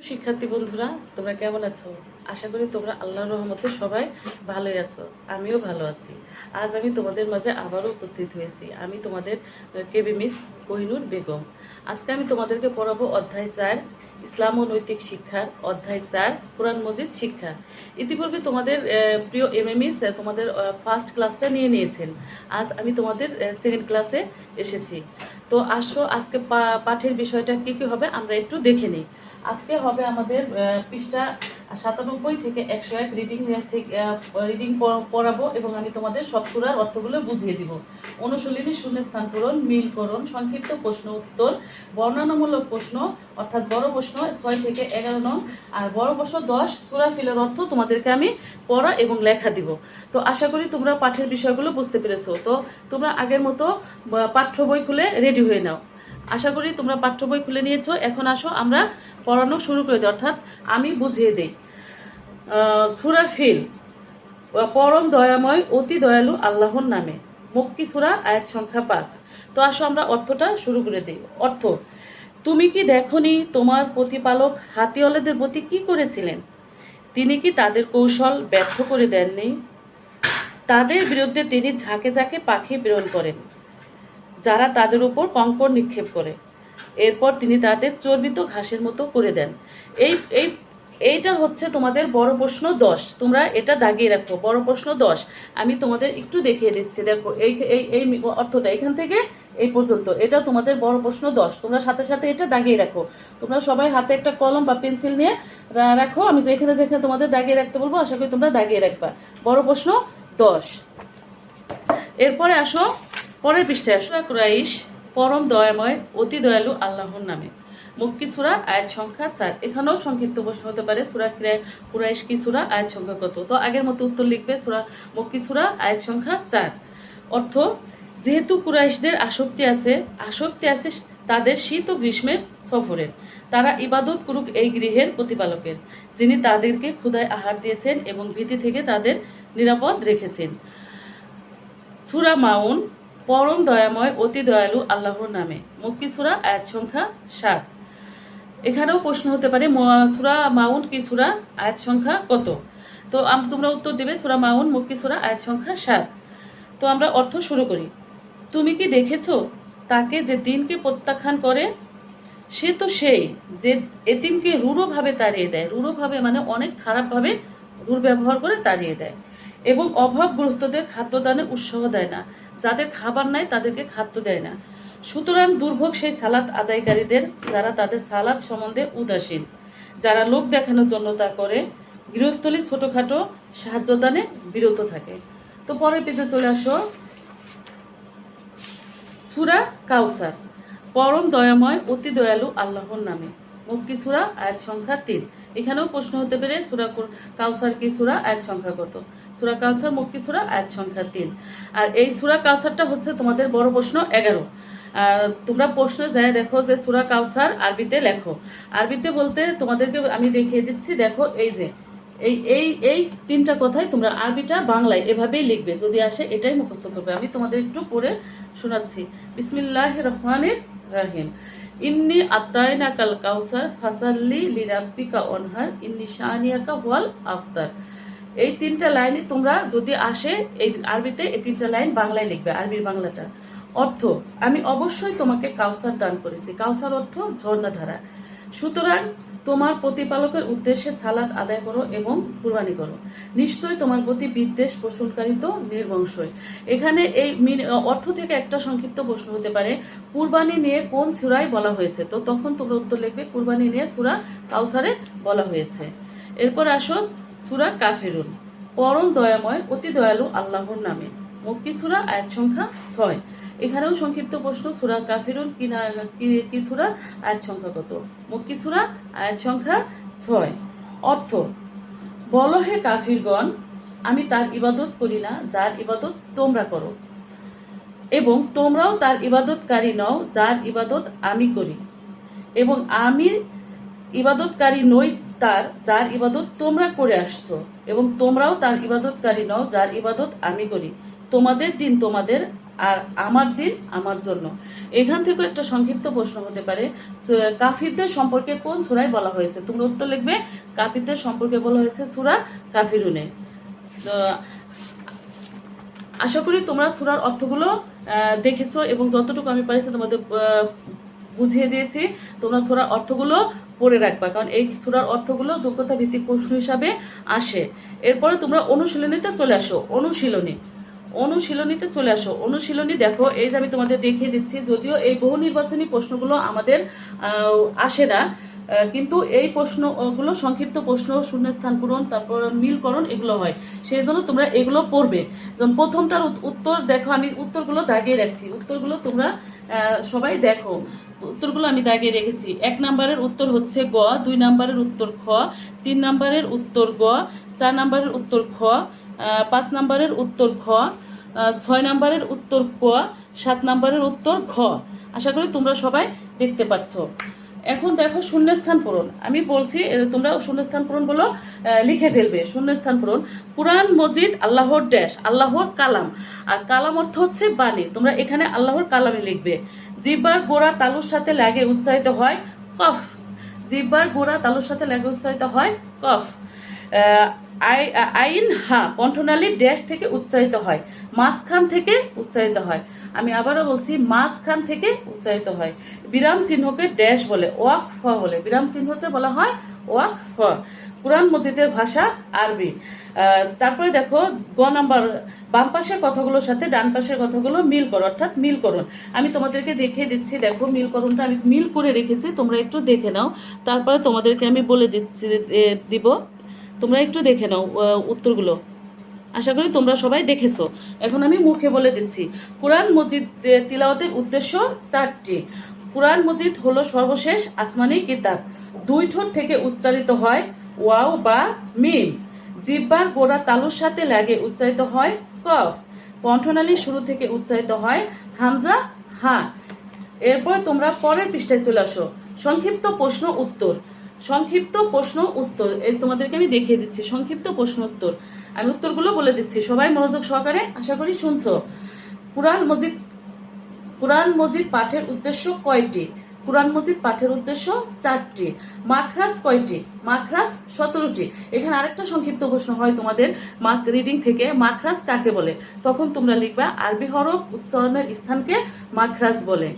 শিক্ষার্থী বন্ধুরা, তোমরা কেমন আছো? আশা করি তোমরা আল্লাহর রহমতে সবাই ভালোই আছো। আমিও ভালো আছি। আজ আমি তোমাদের মাঝে আবারও উপস্থিত হয়েছি। আমি তোমাদের কেবি মিস কোহিনুর বেগম। আজকে আমি তোমাদেরকে পড়াবো অধ্যায় 4 ইসলাম ও নৈতিক শিক্ষার, অধ্যায় 4 কোরআন মজিদ শিক্ষা। ইতিপূর্বে তোমাদের প্রিয় এমএমইস তোমাদের ফার্স্ট ক্লাসটা নিয়ে নিয়েছেন। আজ আমি তোমাদের সেকেন্ড ক্লাসে এসেছি। তো আসো আজকে পাঠের বিষয়টা কি কি হবে আমরা একটু দেখে নিই। আজকে হবে আমাদের পৃষ্ঠা 97 থেকে 101 রিডিং পড়াবো এবং আমি তোমাদের সব সূরার অর্থগুলো বুঝিয়ে দিব। অনুশীলনী শূন্যস্থান পূরণ, মিলকরণ, সংক্ষিপ্ত প্রশ্ন উত্তর, বর্ণনামূলক প্রশ্ন অর্থাৎ বড় প্রশ্ন 6 থেকে 11 নং আর বড় প্রশ্ন 10 সূরা ফিলের অর্থ তোমাদেরকে আমি পড়া এবং লেখা দিব। তো আশা করি তোমরা পাঠের বিষয়গুলো বুঝতে পেরেছো। তো তোমরা আগের মতো পাঠ্য বই খুলে রেডি হয়ে নাও। আশা করি তোমরা পাঠ্য বই খুলে নিয়েছো। এখন আসো আমরা পড়ানো শুরু করে দিই, অর্থাৎ আমি বুঝিয়ে দিই। সূরা ফিল, পরম দয়াময় অতি দয়ালু আল্লাহর নামে। মক্কি সূরা, আয়াত সংখ্যা 5। তো আসো আমরা অর্থটা শুরু করে দিই। অর্থ: তুমি কি দেখনি তোমার প্রতিপালক হাতিওয়ালাদের প্রতি কি করেছিলেন? তিনি কি তাদের কৌশল ব্যর্থ করে দেননি? তাদের বিরুদ্ধে তিনি ঝাঁকে ঝাঁকে পাখি প্রেরণ করেন, যারা তাদের উপর কঙ্কর নিক্ষেপ করে। এরপর তিনি তাদের চর্বিত ঘাসের মতো করে দেন। এইটা হচ্ছে তোমাদের বড় প্রশ্ন 10। তোমরা এটা দাগিয়ে রাখো, বড় প্রশ্ন 10। আমি তোমাদের একটু দেখিয়ে দিচ্ছি। দেখো এই এই অর্থটা এখান থেকে এই পর্যন্ত, এটা তোমাদের বড় প্রশ্ন 10। তোমরা সাথে সাথে এটা দাগিয়ে রাখো। তোমরা সবাই হাতে একটা কলম বা পেন্সিল নিয়ে রাখো। আমি যেখানে যেখানে তোমাদের দাগিয়ে রাখতে বলবো আশা করি তোমরা দাগিয়ে রাখবা। বড় প্রশ্ন 10। এরপরে আসো পরের পৃষ্ঠায় আসো। কুরাইশ, পরম দয়াময় অতি দয়ালু আল্লাহর নামে। মক্কি সূরা, আয়াত সংখ্যা 4। এখানেও সংক্ষিপ্ত প্রশ্ন হতে পারে, সূরা কুরাইশ কি সূরা, আয়াত সংখ্যা কত? তো আগের মতো উত্তর লিখবে, সূরা মক্কি সূরা, আয়াত সংখ্যা 4। অর্থ: যেহেতু কুরাইশদের আসক্তি আছে তাদের শীত ও গ্রীষ্মের সফরের, তারা ইবাদত করুক এই গৃহের প্রতিপালকের, যিনি তাদেরকে ক্ষুধায় আহার দিয়েছেন এবং ভীতি থেকে তাদের নিরাপদ রেখেছেন। সূরা মাউন, পরম দয়াময় অতি দয়ালু আল্লাহর নামে। মক্কি সূরা, আয়াত সংখ্যা 7। এখানেও প্রশ্ন হতে পারে সূরা মাউন কি সূরা, আয়াত সংখ্যা কত? তো তোমরা উত্তর দেবে সূরা মাউন মক্কি সূরা, আয়াত সংখ্যা 7। তো আমরা অর্থ শুরু করি। তুমি কি দেখেছো তাকে যে দিনকে প্রত্যাখ্যান করে? সে তো সেই যে এতিমকে রূঢ়ভাবে তাড়িয়ে দেয়। রূঢ়ভাবে মানে অনেক খারাপভাবে দুর্ব্যবহার করে তাড়িয়ে দেয় এবং অভাবগ্রস্তদের খাদ্যদানে উৎসাহ দেয় না। যাদের খাবার নাই তাদেরকে খাদ্য দেয় না। সুতরাং দুর্ভোগ সেই সালাত আদায়কারীদের, যারা তাদের সালাত সম্বন্ধে উদাসীন, যারা লোক দেখানোর জন্য তা করে, গৃহস্থলী ছোটখাটো সাহায্যদানে বিরত থাকে। তো পরের পেজে চলে আসো। সূরা কাউসার, পরম দয়াময় অতি দয়ালু আল্লাহর নামে। মক্কি সূরা, আয়াত সংখ্যা 3। এখানেও প্রশ্ন হতে পারে সূরা কাউসার কি সূরা, আয়াত সংখ্যা কত? সূরা কাউসার মক্কি সূরা, আয়াত সংখ্যা 3। আর এই সূরা কাউসারটা হচ্ছে তোমাদের বড় প্রশ্ন 11। তোমরা প্রশ্ন যায় দেখো যে সূরা কাউসার আরবিতে লেখো। আরবিতে বলতে তোমাদেরকে আমি দেখিয়ে দিচ্ছি। দেখো এই যে এই এই এই তিনটা কথাই তোমরা আরবিটা বাংলায় এভাবেই লিখবে, যদি আসে এটাই মুখস্থ করবে। আমি তোমাদের একটু পড়ে শোনাচ্ছি। বিসমিল্লাহির রহমানির রহিম। ইন্নি আতাইনাকাল কাউসার ফাসাল্লি লিরাব্বিকা ওয়ানহার ইন্নি শানিয়াকা হুয়াল আফতার। এই তিনটা লাইনই তোমরা যদি আসে এই আরবিতে এই তিনটা লাইন বাংলায় লিখবে, আরবির বাংলাটা। অর্থ: আমি অবশ্যই তোমাকে কাউসার দান করেছি। কাউসার অর্থ ঝর্ণাধারা। সুতরাং তোমার প্রতিপালকের উদ্দেশ্যে সালাত আদায় করো এবং কুরবানি করো। নিশ্চয়ই তোমার প্রতি বিদ্বেষ পোষণকারী তো নির্বংশই। এখানে এই অর্থ থেকে একটা সংক্ষিপ্ত প্রশ্ন হতে পারে, কুরবানি নিয়ে কোন সূরায় বলা হয়েছে? তো তখন তোমরা উত্তর লিখবে কুরবানি নিয়ে সূরা কাউসারে বলা হয়েছে। এরপর আসো সূরা কাফিরুন, পরম দয়াময় অতি দয়ালু আল্লাহর নামে। মক্কি সূরা, আয়াত সংখ্যা 6। এখানেও সংক্ষিপ্ত প্রশ্ন, সূরা কাফিরুন কি সূরা, আয়াত সংখ্যা কত? মক্কি সূরা, আয়াত সংখ্যা 6। অর্থ: বলো হে কাফিরগণ, আমি তার ইবাদত করি না যার ইবাদত তোমরা করো, এবং তোমরাও তার ইবাদতকারী নও যার ইবাদত আমি করি, এবং আমি ইবাদতকারী নই তার যার ইবাদত তোমরা করে আসছো, এবং তোমরাও তার ইবাদতকারী নও যার ইবাদত আমি করি। তোমাদের দিন তোমাদের, আর আমার দিন আমার জন্য। এখান থেকে একটা সংক্ষিপ্ত প্রশ্ন হতে পারে, কাফিরদের সম্পর্কে কোন সূরায় বলা হয়েছে? তোমরা উত্তর লিখবে কাফিরদের সম্পর্কে বলা হয়েছে সূরা কাফিরুনে। আশা করি তোমরা সূরার অর্থগুলো দেখেছো এবং যতটুকু আমি পারিছি তোমাদের বুঝিয়ে দিয়েছি। তোমরা সূরার অর্থগুলো পড়ে রাখবা, কারণ এই সূরার অর্থগুলো যোগ্যতা ভিত্তিক প্রশ্ন হিসাবে আসে। এরপরে তোমরা অনুশীলনীতে চলে আসো। অনুশীলনীতে চলে আসো। অনুশীলনী দেখো, এই যে আমি তোমাদের দেখিয়ে দিচ্ছি, যদিও এই বহু নির্বাচনী প্রশ্নগুলো আমাদের আসে না, কিন্তু এই প্রশ্নগুলো সংক্ষিপ্ত প্রশ্ন, শূন্যস্থান পূরণ, তারপর মিলকরণ, এগুলো হয়। সেই জন্য তোমরা এগুলো পড়বে। যেমন প্রথমটার উত্তর দেখো, আমি উত্তরগুলো দাগিয়ে রাখছি। উত্তরগুলো তোমরা সবাই দেখো, উত্তরগুলো আমি দাগিয়ে রেখেছি। 1 নম্বরের উত্তর হচ্ছে গ, 2 নম্বরের উত্তর খ, 3 নম্বরের উত্তর গ, 4 নম্বরের উত্তর খ, 5 নম্বরের উত্তর খ, 6 নম্বরের উত্তর ক, 7 নম্বরের উত্তর ঘ। আশা করি তোমরা সবাই দেখতে পাচ্ছ। এখন দেখো শূন্যস্থান পূরণ। আমি বলছি তোমরা শূন্যস্থান পূরণগুলো লিখে ফেলবে। শূন্যস্থান পূরণ: কুরআন মজিদ আল্লাহর ড্যাশ, আল্লাহর কালাম। আর কালাম অর্থ হচ্ছে বাণী। তোমরা এখানে আল্লাহর কালামে লিখবে। জিহ্বার গোড়া তালুর সাথে লাগে উচ্চারিত হয় কফ। জিহ্বার গোড়া তালুর সাথে লাগে উচ্চারিত হয় কফ। আইন হা কণ্ঠনালী ড্যাশ থেকে উচ্চারিত হয়, মাঝখান থেকে উচ্চারিত হয়। আমি আবারও বলছি, মাঝখান থেকে উচ্চারিত হয়। বিরাম চিহ্নকে ড্যাশ বলে, ওয়াকফ বলে। বিরাম চিহ্নতে বলা হয় ওয়াকফ। কুরআন মজিদের ভাষা আরবি। তারপরে দেখো গ নাম্বার, বাম পাশের কথাগুলোর সাথে ডান পাশের কথাগুলো মিল করো, অর্থাৎ মিলকরণ। আমি তোমাদেরকে দেখিয়ে দিচ্ছি। দেখো মিলকরণটা আমি মিল করে রেখেছি, তোমরা একটু দেখে নাও। তারপরে তোমাদেরকে আমি বলে দিব, তোমরা একটু দেখে নাও উত্তরগুলো। আশা করি তোমরা সবাই দেখেছো। এখন আমি মুখে বলে দিচ্ছি। কুরআন মজিদ তিলাওয়াতের উদ্দেশ্য 4টি। কুরআন মজিদ হলো সর্বশেষ আসমানি কিতাব। 2 ঠোঁট থেকে উচ্চারিত হয় ওয়াও বা মিম। জিহ্বার গোড়া তালুর সাথে লাগে উচ্চারিত হয় কফ। কণ্ঠনালীর শুরু থেকে উচ্চারিত হয় হামজা হা। এরপর তোমরা পরের পৃষ্ঠায় চলে আসো। সংক্ষিপ্ত প্রশ্ন উত্তর। সংক্ষিপ্ত প্রশ্ন উত্তর তোমাদেরকে আমি দেখিয়ে দিচ্ছি। সংক্ষিপ্ত প্রশ্ন উত্তর, আমি উত্তরগুলো বলে দিচ্ছি, সবাই মনোযোগ সহকারে আশা করি শুনছো। কুরআন মজিদ পাঠের উদ্দেশ্য কয়টি? কুরআন মজিদ পাঠের উদ্দেশ্য 4টি। মাখরাজ কয়টি? মাখরাজ 17টি। এখানে আরেকটা সংক্ষিপ্ত প্রশ্ন হয় তোমাদের রিডিং থেকে, মাখরাজ কাকে বলে? তখন তোমরা লিখবা আরবি হরফ উচ্চারণের স্থানকে মাখরাজ বলে।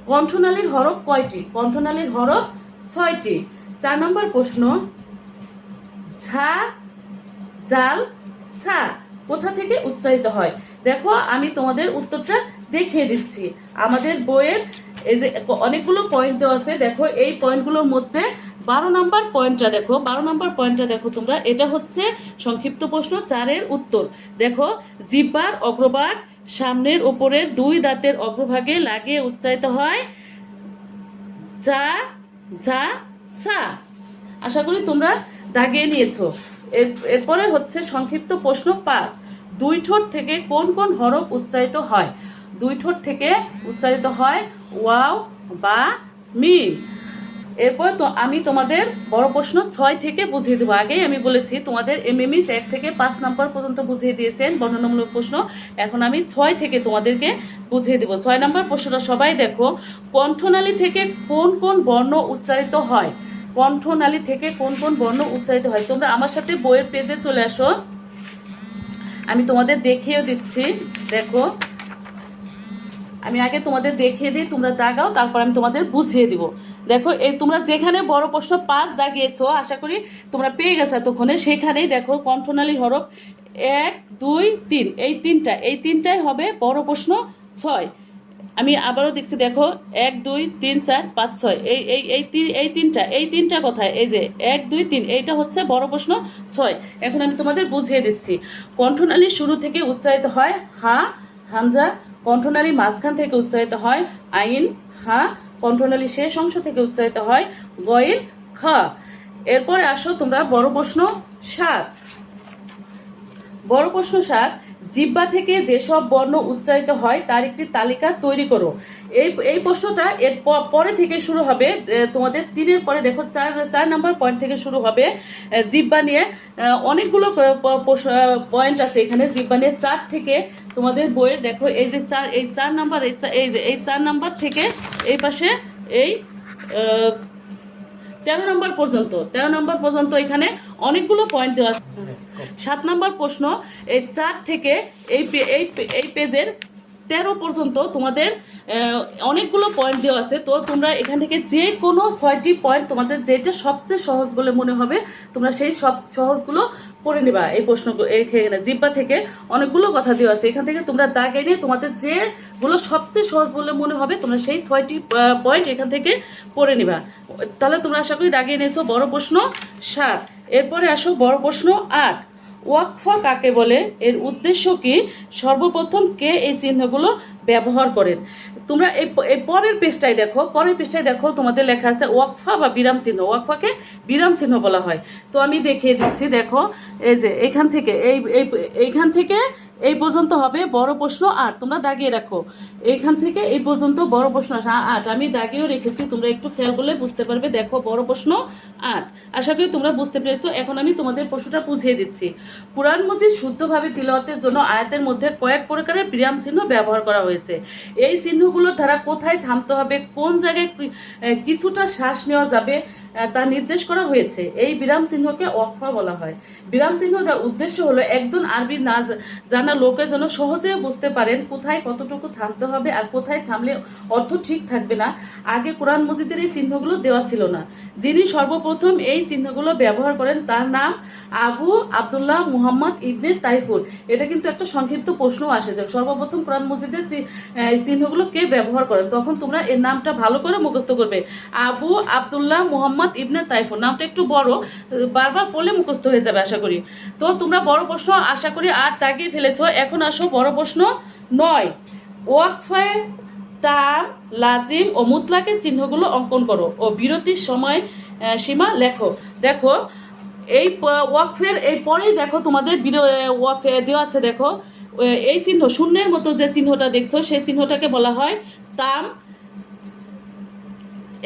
কণ্ঠনালীর হরফ কয়টি? কণ্ঠনালীর হরফ 6টি। 4 নম্বর প্রশ্ন, ঝা জাল সা কোথা থেকে উচ্চারিত হয়? দেখো আমি তোমাদের উত্তরটা দেখিয়ে দিচ্ছি। আমাদের বইয়ের এই যে অনেকগুলো পয়েন্ট দেওয়া আছে, দেখো এই পয়েন্টগুলোর মধ্যে 12 নম্বর পয়েন্টটা দেখো। 12 নম্বর পয়েন্টটা দেখো তোমরা, এটা হচ্ছে সংক্ষিপ্ত প্রশ্ন 4-এর উত্তর। দেখো, জিহ্বার অগ্রভাগ সামনের উপরের 2 দাঁতের অগ্রভাগে লাগিয়ে উচ্চারিত হয় যা যা সা। আশা করি তোমরা দাগিয়ে নিয়েছো। এরপরে হচ্ছে সংক্ষিপ্ত প্রশ্ন 5। 2 ঠোঁট থেকে কোন কোন হরফ উচ্চারিত হয়? 2 ঠোঁট থেকে উচ্চারিত হয় ওয়াও বা মিম। এরপর তো আমি তোমাদের বড় প্রশ্ন 6 থেকে বুঝিয়ে দেবো। আগেই আমি বলেছি তোমাদের এমএমএস 1 থেকে 5 নম্বর পর্যন্ত বুঝিয়ে দিয়েছেন বর্ণনামূলক প্রশ্ন। এখন আমি 6 থেকে তোমাদেরকে বুঝিয়ে দেবো। 6 নম্বর প্রশ্নটা সবাই দেখো। কণ্ঠনালী থেকে কোন কোন বর্ণ উচ্চারিত হয়? কণ্ঠনালী থেকে কোন কোন বর্ণ উচ্চারিত হয়? তোমরা আমার সাথে বইয়ের পেজে চলে আসো, আমি তোমাদের দেখিয়ে দিচ্ছি। দেখো, আমি আগে তোমাদের দেখিয়ে দিই, তোমরা দাগাও, তারপর আমি তোমাদের বুঝিয়ে দিব। দেখো, এই তোমরা যেখানে বড় প্রশ্ন 5 দাগিয়েছো, আশা করি তোমরা পেয়ে গেছো এতক্ষণে। সেখানেই দেখো কণ্ঠনালীর হরফ 1, 2, 3, এই তিনটাই হবে বড় প্রশ্ন 6। আমি আবারও দেখছি, দেখো 1, 2, 3, 4, 5, 6, এই তিনটা কোথায়? এই যে 1, 2, 3, এইটা হচ্ছে বড় প্রশ্ন 6। এখন আমি তোমাদের বুঝিয়ে দিচ্ছি। কণ্ঠনালীর শুরু থেকে উচ্চারিত হয় হা হামজা। কণ্ঠনালী মাঝখান থেকে উচ্চারিত হয় আইন হা। কণ্ঠনালী শেষ অংশ থেকে উচ্চারিত হয় গইন খ। এরপরে আসো তোমরা বড় প্রশ্ন 7। বড় প্রশ্ন 7, জিহ্বা থেকে যেসব বর্ণ উচ্চারিত হয় তার একটি তালিকা তৈরি করো। এই প্রশ্নটা এর পরে থেকে শুরু হবে, তোমাদের 3-এর পরে দেখো 4 নাম্বার পয়েন্ট থেকে শুরু হবে জিহ্বা নিয়ে। অনেকগুলো পয়েন্ট আছে এখানে জিহ্বা নিয়ে। 4 থেকে তোমাদের বইয়ের দেখো এই যে 4 নাম্বার, এই 4 নাম্বার থেকে এই পাশে এই 13 নম্বর পর্যন্ত এখানে অনেকগুলো পয়েন্ট দেওয়া আছে। 7 নম্বর প্রশ্ন, এই 4 থেকে এই পেজের 13 পর্যন্ত তোমাদের অনেকগুলো পয়েন্ট দেওয়া আছে। তো তোমরা এখান থেকে যে কোনো 6টি পয়েন্ট তোমাদের যেটা সবচেয়ে সহজ বলে মনে হবে তোমরা সেই সব সহজগুলো পড়ে নিবা। এই প্রশ্নগুলো এখানে জিহ্বা থেকে অনেকগুলো কথা দেওয়া আছে, এখান থেকে তোমরা দাগ এনে তোমাদের যেগুলো সবচেয়ে সহজ বলে মনে হবে তোমরা সেই 6টি পয়েন্ট এখান থেকে পড়ে নিবা। তাহলে তোমরা আশা করি দাগিয়ে নিয়েছো বড় প্রশ্ন 7। এরপরে আসো বড় প্রশ্ন 8। ওয়াকফা কাকে বলে, এর উদ্দেশ্য কি, সর্বপ্রথম কে এই চিহ্নগুলো ব্যবহার করেন। তোমরা এই পরের পৃষ্ঠায় দেখো তোমাদের লেখা আছে ওয়াকফা বা বিরাম চিহ্ন। ওয়াকফাকে বিরাম চিহ্ন বলা হয়। তো আমি দেখিয়ে দিচ্ছি, দেখো এই যে এইখান থেকে এই পর্যন্ত হবে বড় প্রশ্ন 8। তোমরা দাগিয়ে রাখো, এইখান থেকে এই পর্যন্ত বড় প্রশ্ন 8 আমি দাগিয়েও রেখেছি, তোমরা একটু খেয়াল করলে বুঝতে পারবে। দেখো বড় প্রশ্ন 8, আশা করি তোমরা বুঝতে পেরেছো। এখন আমি তোমাদের প্রশ্নটা বুঝিয়ে দিচ্ছি। কুরআন মজিদ শুদ্ধভাবে তিলাওয়াতের জন্য আয়াতের মধ্যে কয়েক প্রকারের বিরাম চিহ্ন ব্যবহার করা হয়েছে। এই চিহ্নগুলোর দ্বারা কোথায় থামতে হবে, কোন জায়গায় কিছুটা শ্বাস নেওয়া যাবে তা নির্দেশ করা হয়েছে। এই বিরাম চিহ্নকে ওয়াকফা বলা হয়। বিরাম চিহ্ন যার উদ্দেশ্য হলো একজন আরবি না জানা লোকের জন্য সহজে বুঝতে পারেন কোথায় কতটুকু থামতে হবে আর কোথায় থামলে অর্থ ঠিক থাকবে না। আগে কোরআন মজিদের এই চিহ্নগুলো দেওয়া ছিল না। যিনি সর্বপ্রথম এই চিহ্নগুলো ব্যবহার করেন তার নাম আবু আব্দুল্লাহ মুহাম্মদ ইবনে তাইফুর। এটা কিন্তু একটা সংক্ষিপ্ত প্রশ্ন আসে যে সর্বপ্রথম কোরআন মজিদের চিহ্নগুলো কে ব্যবহার করেন, তখন তোমরা এর নামটা ভালো করে মুখস্থ করবে। আবু আব্দুল্লাহ মুহাম্মদ ইবনে তাইফুর, নামটা একটু বড়, বারবার পড়লে মুখস্থ হয়ে যাবে আশা করি। তো তোমরা বড় প্রশ্ন আশা করি 8 দাগিয়ে ফেলেছো। এখন আসো বড় প্রশ্ন 9। ওয়াকফায়ে তাম, লাজিম ও মুতলাকের চিহ্নগুলো অঙ্কন করো ও বিরতির সময় সীমা লেখো। দেখো এই ওয়াকফের এই পরেই দেখো তোমাদের ওয়াক দেওয়া আছে। দেখো এই চিহ্ন শূন্যের মতো যে চিহ্নটা দেখছো সেই চিহ্নটাকে বলা হয় তাম।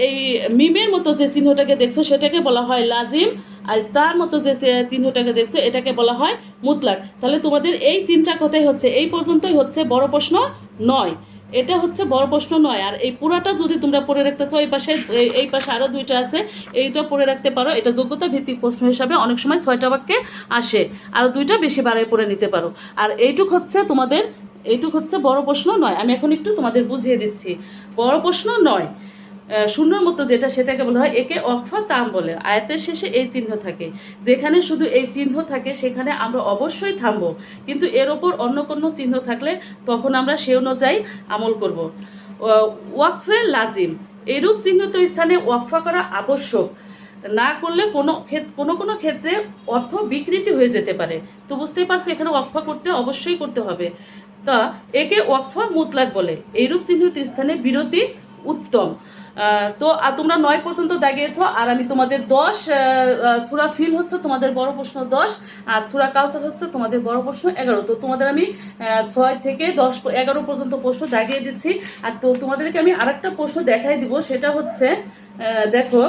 এই মিমের মতো যে চিহ্নটাকে দেখছো সেটাকে বলা হয় লাজিম, আর তার মতো যে চিহ্নটাকে দেখছো এটাকে বলা হয় মুতলাক। তাহলে তোমাদের এই 3টা কথাই হচ্ছে, এই পর্যন্তই হচ্ছে বড় প্রশ্ন 9। এটা হচ্ছে বড় প্রশ্ন 9। আর এই পুরাটা যদি তোমরা পড়ে রাখতে চাও, এই পাশে আরো 2টা আছে, এইটা পড়ে রাখতে পারো। এটা যোগ্যতা ভিত্তিক প্রশ্ন হিসাবে অনেক সময় 6টা বাক্যে আসে, আরো 2টা বেশি বাড়ায় পড়ে নিতে পারো। আর এইটুক হচ্ছে বড় প্রশ্ন 9। আমি এখন একটু তোমাদের বুঝিয়ে দিচ্ছি। বড় প্রশ্ন 9 শূন্যর মতো যেটা সেটাকে বলা হয় একে ওয়াকফা তাম বলে। আয়াতের শেষে এই চিহ্ন থাকে, যেখানে শুধু এই চিহ্ন থাকে সেখানে আমরা অবশ্যই থামবো, কিন্তু এর ওপর অন্য কোনো চিহ্ন থাকলে তখন আমরা সে অনুযায়ী আমল করব। ওয়াকফে লাজিম, এরূপ চিহ্নিত স্থানে ওয়াকফা করা আবশ্যক, না করলে কোনো ক্ষেত্রে অর্থ বিকৃতি হয়ে যেতে পারে। তো বুঝতেই পারছো এখানে ওয়াকফা অবশ্যই করতে হবে। তা একে ওয়াকফা মুতলাক বলে। এইরূপ চিহ্নিত স্থানে বিরতি উত্তম। তো তোমরা 9 পর্যন্ত দাগিয়েছো। আর আমি তোমাদের 10 সূরা ফিল হচ্ছে তোমাদের বড় প্রশ্ন 10, আর সূরা কাউসার হচ্ছে তোমাদের বড় প্রশ্ন 11। তো তোমাদের আমি 6 থেকে 10 11 পর্যন্ত প্রশ্ন দাগিয়ে দিচ্ছি। আর তো তোমাদেরকে আমি আরেকটা প্রশ্ন দেখাই দিব, সেটা হচ্ছে দেখো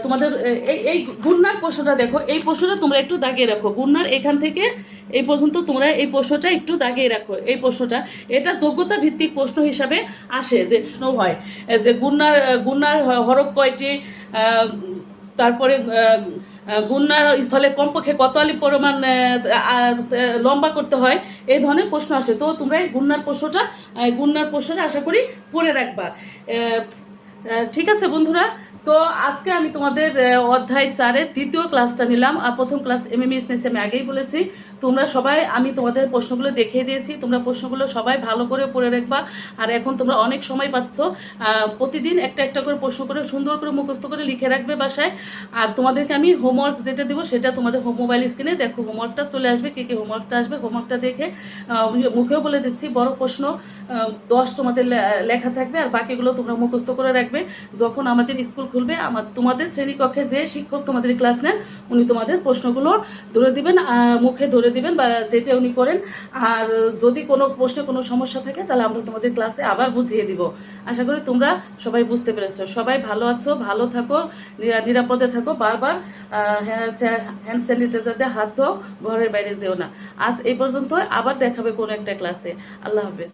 তোমাদের এই গুণনার প্রশ্নটা দেখো। এই প্রশ্নটা তোমরা একটু দাগিয়ে রাখো। গুণনার এখান থেকে এই পর্যন্ত তোমরা এই প্রশ্নটা একটু দাগিয়ে রাখো। এই প্রশ্নটা এটা যোগ্যতা ভিত্তিক প্রশ্ন হিসাবে আসে, যে হয় যে গুণনার হরফ কয়টি, তারপরে গুণনার স্থলে কমপক্ষে কত আলিফ পরিমাণ লম্বা করতে হয়, এই ধরনের প্রশ্ন আসে। তো তোমরা এই গুণনার প্রশ্নটা আশা করি পড়ে রাখবা। ঠিক আছে বন্ধুরা, তো আজকে আমি তোমাদের অধ্যায় 4-এর 3য় ক্লাসটা নিলাম। আর প্রথম ক্লাস এমএমএস আমি আগেই বলেছি। তোমরা সবাই, আমি তোমাদের প্রশ্নগুলো দেখিয়ে দিয়েছি, তোমরা প্রশ্নগুলো সবাই ভালো করে পড়ে রাখবা। আর এখন তোমরা অনেক সময় পাচ্ছ, প্রতিদিন একটা করে প্রশ্ন করে সুন্দর করে মুখস্থ করে লিখে রাখবে বাসায়। আর তোমাদেরকে আমি হোমওয়ার্ক যেটা দিব সেটা তোমাদের মোবাইল স্ক্রিনে দেখো, হোমওয়ার্কটা চলে আসবে। কে হোমওয়ার্কটা আসবে, হোমওয়ার্কটা দেখে মুখেও বলে দিচ্ছি, বড় প্রশ্ন 10 তোমাদের লেখা থাকবে, আর বাকিগুলো তোমরা মুখস্থ করে রাখবে। যখন আমাদের স্কুল খুলবে, তোমাদের শ্রেণীকক্ষে যে শিক্ষক তোমাদের ক্লাস নেন উনি তোমাদের প্রশ্নগুলো ধরে দিবেন, মুখে ধরে দিবেন বা যেটা উনি করেন। আর যদি কোনো প্রশ্নে কোনো সমস্যা থাকে তাহলে আমরা তোমাদের ক্লাসে আবার বুঝিয়ে দিব। আশা করি তোমরা সবাই বুঝতে পেরেছো। সবাই ভালো আছো, ভালো থাকো, নিরাপদে থাকো। বারবার হ্যান্ড স্যানিটাইজার দিয়ে হাত ধোও, ঘরের বাইরে যেও না। আজ এই পর্যন্ত, আবার দেখাবে কোনো একটা ক্লাসে। আল্লাহ হাফেজ।